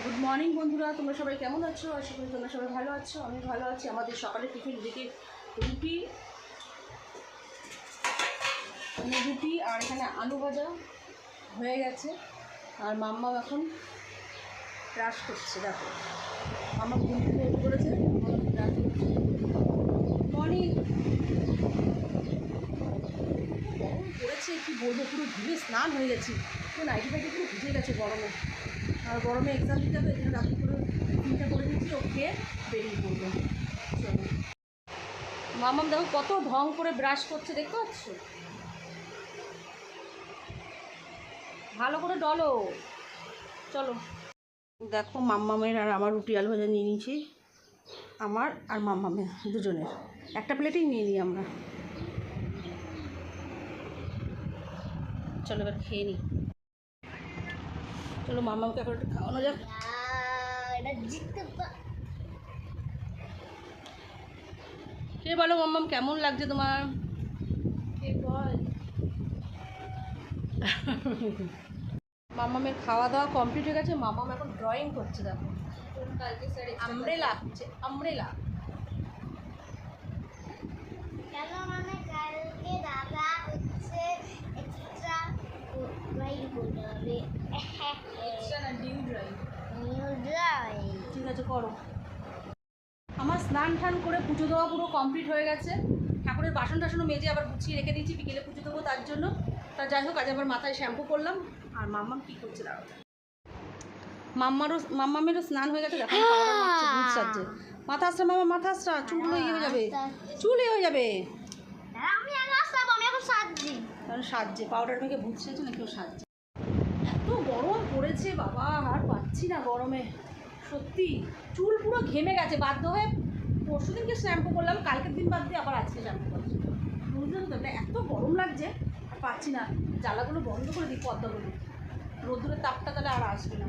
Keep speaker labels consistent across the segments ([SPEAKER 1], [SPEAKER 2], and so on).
[SPEAKER 1] Good morning বন্ধুরা, তোমরা সবাই কেমন আছো? আশা করি তোমরা সবাই ভালো আছো। আমি ভালো আছি। আমাদের সকালে টিফিন দিকে রুটি আর এখানে আলু ভাজা হয়ে গেছে। আর মাম্মা এখন ব্রাশ করছে। দেখো মাম্মা ঘুম থেকে উঠে পড়েছে, ব্রাশ করছে। মর্নিং পড়েছে কি বলবো, পুরো ধুলে স্নান হয়ে গেছি। তো নাইটি ফাইটি পুরো ভিজে গেছে গরমে। আর গরমে এক্সাম দিতে হবে, এই জন্য রাত্রি করে টিফিনটা করে নিচ্ছি। ও খেয়ে বেরিয়ে পড়বো। চলো মামাম দেখো কত ঢং করে ব্রাশ করছে, দেখতে পাচ্ছ? ভালো করে ডলো। চলো দেখো মাম্মামের আর আমার রুটি আলু ভাজা নিয়ে নিয়েছি, আমার আর মাম্মামের দুজনের একটা প্লেটেই নিয়ে নিই আমরা। চলো এবার খেয়ে নিই। চলো মাম্মামকে এখন একটু খাওয়ানো যাক। কে বলো মাম্মাম কেমন লাগছে তোমার? কে বল। মাম্মামের খাওয়া দাওয়া কমপ্লিট হয়ে গেছে। মাম্মাম এখন ড্রয়িং করছে। দেখো আমব্রেলা হচ্ছে, আমব্রেলা। ঠিক আছে করো। আমার স্নান টান করে পুজো দেওয়া পুরো কমপ্লিট হয়ে গেছে। ঠাকুরের বাসন টাসনও মেজে আবার গুছিয়ে রেখে দিয়েছি, বিকেলে পুজো দেবো তার জন্য। তা যাই হোক, আজ আবার মাথায় শ্যাম্পু করলাম। আর মাম্মাম কী করছে দাঁড়াও, মাম্মামেরও স্নান হয়ে গেছে। দেখো ভূত সাজছে। মাথা আসছে মামা, মাথা আসছে, চুল ইয়ে হয়ে যাবে, চুল হয়ে যাবে। কারণ সাজছে, পাউডার মেখে ভূত সেজছে না, কেউ সাজছে। এত গরম পড়েছে বাবা, আর পাচ্ছি না গরমে। সত্যি চুল পুরো ঘেমে গেছে। বাধ্য হয়ে পরশু দিনকে শ্যাম্পু করলাম, কালকের দিন বাদ দিয়ে আবার আজকে শ্যাম্পু করছি। বুঝলেন তো, এত গরম লাগছে আর পাচ্ছি না। জ্বালাগুলো বন্ধ করে দিই, পর্দাগুলো, রোদ্দুরের তাপটা তাহলে আর আসবে না।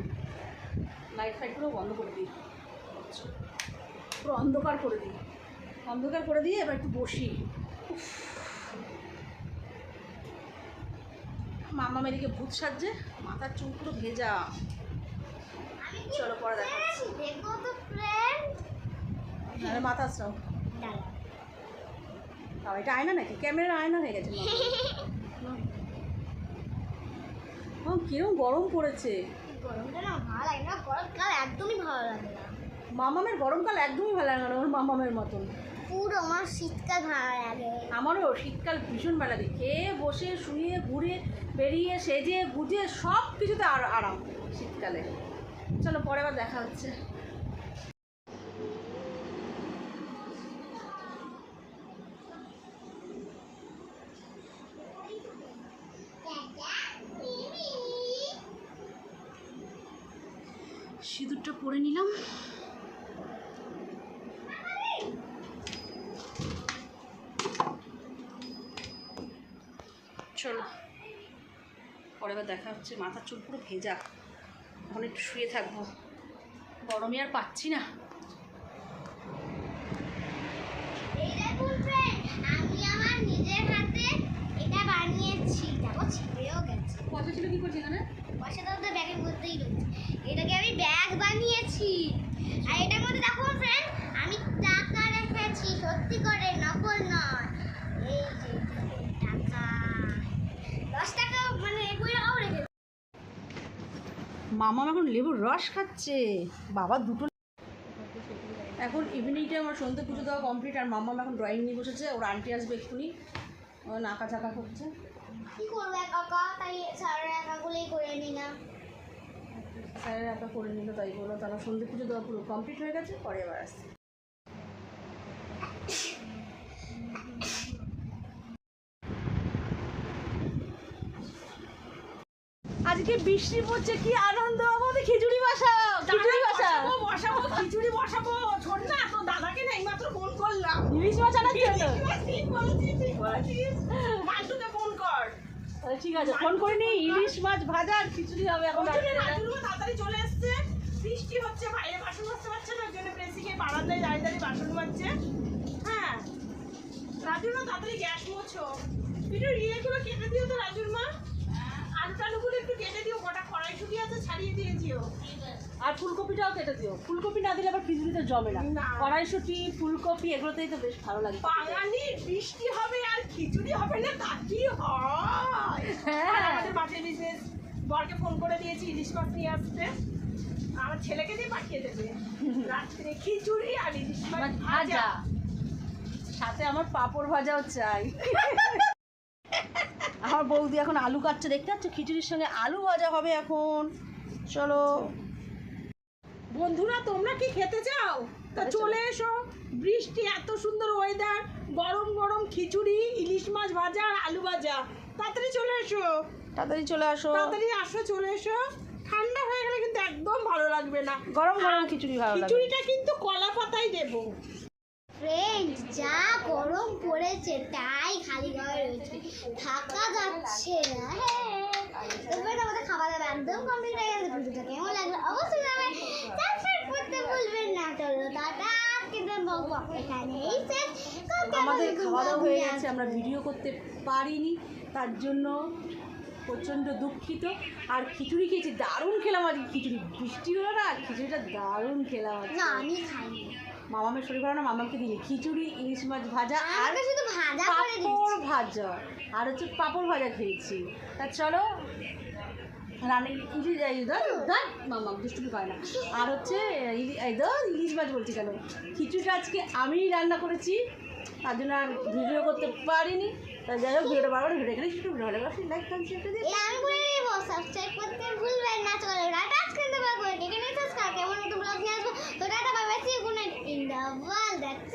[SPEAKER 1] লাইট ফাইটগুলো বন্ধ করে দিই, পুরো অন্ধকার করে দিই। অন্ধকার করে দিয়ে এবার একটু বসি। মামা মেরিকে ভূত সাজছে, মাথার চুল পুরো ভেজা। চলো পরে দেখাচ্ছি। আরে মাথা আসরাও, এটা আয়না নাকি? ক্যামেরার আয়না হয়ে গেছে। কিরম গরম পড়েছে।
[SPEAKER 2] গরমটা না ভালো লাগে না, গরমকাল একদমই ভালো লাগে না।
[SPEAKER 1] মামামের গরমকাল একদমই ভালো লাগে না, ওর মামামের মতন।
[SPEAKER 2] পুরো আমার শীতকাল ভালো লাগে।
[SPEAKER 1] আমারও শীতকাল ভীষণ ভালো লাগে। খেয়ে বসে শুয়ে ঘুরে বেরিয়ে সেজে গুজে সব কিছুতে আরাম শীতকালে। চলো পরে আবার দেখা হচ্ছে। সিঁদুরটা পরে নিলাম। চলো পরে আবার দেখা হচ্ছে। মাথার চুল পুরো ভেজা, এখন একটু শুয়ে থাকবো, গরমে আর পাচ্ছি না।
[SPEAKER 2] আমি আমার নিজের হাতে এটা বানিয়েছি। দেখো ছিঁড়েও গেছে।
[SPEAKER 1] পয়সা ছিল কি করছি এখানে?
[SPEAKER 2] পয়সাটা তো ব্যাগের মধ্যেই রয়েছে। এটাকে আমি ব্যাগ বানিয়েছি। আর এটার মধ্যে দেখো ফ্রেন্ড, আমি টাকা রেখেছি, সত্যি করে, নকল নয়। এই যে টাকা, 10 টাকা, মানে 20 টাকাও রেখেছি।
[SPEAKER 1] মামা এখন লেবুর রস খাচ্ছে। বাবা দুটো। এখন ইভিনিংটা আমার সন্ধ্যে পুজো দেওয়া কমপ্লিট। আর মাম্মা এখন ড্রয়িং নিয়ে বসেছে। ওর আন্টি আসবে এক্ষুনি, ও নাকা চাকা করছে।
[SPEAKER 2] কি করবো একা একা, তাই স্যারের একাগুলোই করে নিলাম।
[SPEAKER 1] স্যারের একা করে নিল, তাই বলো। তারা সন্ধ্যে পুজো দেওয়া পুরো কমপ্লিট হয়ে গেছে, পরে আবার আসছে। আজকে বৃষ্টি পড়ছে, কি আনন্দ। আমাদের খিচুড়ি বসাও, খিচুড়ি বসাও,
[SPEAKER 3] বসাবো, খিচুড়ি বসাবো। শোন না, তো দাদাকে না এইমাত্র ফোন করলাম।
[SPEAKER 1] ইলিশ মাছ আনার জন্য।
[SPEAKER 3] মান্টুকে ফোন কর।
[SPEAKER 1] ঠিক আছে, ফোন করে নি। ইলিশ মাছ ভাজা আর খিচুড়ি হবে এখন।
[SPEAKER 3] রাজুর তাড়াতাড়ি চলে এসছে। বৃষ্টি হচ্ছে, বাইরে বাসন মাজতে পারছে না, ওই জন্য প্রেসিকে বারান্দায় দাঁড়িয়ে দাঁড়িয়ে বাসন মাজছে। হ্যাঁ, রাজুর মা তাড়াতাড়ি গ্যাস মোছো। একটু ইয়েগুলো কেটে দিও তো রাজুর মা। আলু টালুগুলো একটু কেটে দিও। কটা কড়াইশুঁটি আছে, বাড়িয়ে দিয়েছিও।
[SPEAKER 1] আর ফুলকপিটাও কেটে দিও, ফুলকপি না দিলে আবার খিচুড়িতে জমে না।
[SPEAKER 3] না।
[SPEAKER 1] কড়াইশুঁটি ফুলকপি এগুলোতেই তো বেশ ভালো লাগে।
[SPEAKER 3] বাঙালি বৃষ্টি হবে আর খিচুড়ি হবে না, তা কি হয়?
[SPEAKER 1] হ্যাঁ।
[SPEAKER 3] আর আমাদের মাছের বিজনেস বরকে ফোন করে দিয়েছি ইলিশ মাছ নিয়ে আসতে, আমার ছেলেকে দিয়ে পাঠিয়ে দেবে রাত্রে খিচুড়ি আর ইলিশ মাছ
[SPEAKER 1] মাছ
[SPEAKER 3] ভাজা।
[SPEAKER 1] ভাজা, সাথে আমার পাঁপড় ভাজাও চাই। আমার বৌদি এখন আলু কাটছে, দেখতে পাচ্ছ? খিচুড়ির সঙ্গে আলু ভাজা হবে এখন। চলো
[SPEAKER 3] বন্ধুরা, তোমরা কি খেতে চাও? তা
[SPEAKER 1] খেতে
[SPEAKER 3] চলে এসো, বৃষ্টি, এত সুন্দর ওয়েদার, গরম গরম খিচুড়ি, ইলিশ মাছ ভাজা আর আলু ভাজা। তাড়াতাড়ি চলে এসো,
[SPEAKER 1] তাড়াতাড়ি চলে আসো।
[SPEAKER 3] তাড়াতাড়ি আসো, চলে এসো। ঠান্ডা হয়ে গেলে কিন্তু একদম ভালো লাগবে না।
[SPEAKER 1] গরম গরম খিচুড়ি ভালো লাগে।
[SPEAKER 3] খিচুড়িটা কিন্তু কলা পাতায় দেবো।
[SPEAKER 2] ফ্রেন্ড, যা গরম পড়েছে তাই খালি গায়ে রয়েছে, থাকা যাচ্ছে না। এবার আমাদের খাবার দাবার একদম কমপ্লিট হয়ে গেছে। ভিডিওটা কেমন লাগলো অবশ্যই জানাবেন, সাবস্ক্রাইব করতে ভুলবেন না। চলো টাটা, কিন্তু বলবো এখানেই শেষ।
[SPEAKER 1] আমাদের খাওয়া দাওয়া হয়ে গেছে, আমরা ভিডিও করতে পারিনি, তার জন্য প্রচণ্ড দুঃখিত। আর খিচুড়ি খেয়েছি, দারুণ খেলাম আজকে খিচুড়ি। বৃষ্টি হলো না, খিচুড়িটা দারুণ খেলাম আজকে।
[SPEAKER 2] না, আমি খাইনি,
[SPEAKER 1] মামামের শরীর ভালো না, মামাকে দিই খিচুড়ি, ইলিশ মাছ ভাজা আর
[SPEAKER 2] আমাকে শুধু ভাজা করে দিচ্ছি।
[SPEAKER 1] পাঁপড় ভাজা, আর হচ্ছে পাঁপড় ভাজা খেয়েছি। তা চলো রান্না ইলিশ মামা দুষ্টুমি করে না। আর হচ্ছে ইলিশ মাছ বলছি কেন, খিচুড়িটা আজকে আমিই রান্না করেছি, তার জন্য আর ভিডিও করতে পারিনি। তাই যাই হোক, ভিডিওটা ভালো ভিডিও এখানে একটু ভালো লাগে, লাইক কমেন্ট দিয়ে
[SPEAKER 2] আমি বলে দেবো, সাবস্ক্রাইব করতে ভুলবেন না। চলো টাটা, কিন্তু বাবা এখানে সাবস্ক্রাইব কেমন নতুন ব্লগ নিয়ে আসবো। তো tata, bye bye, see you, good night in the world that's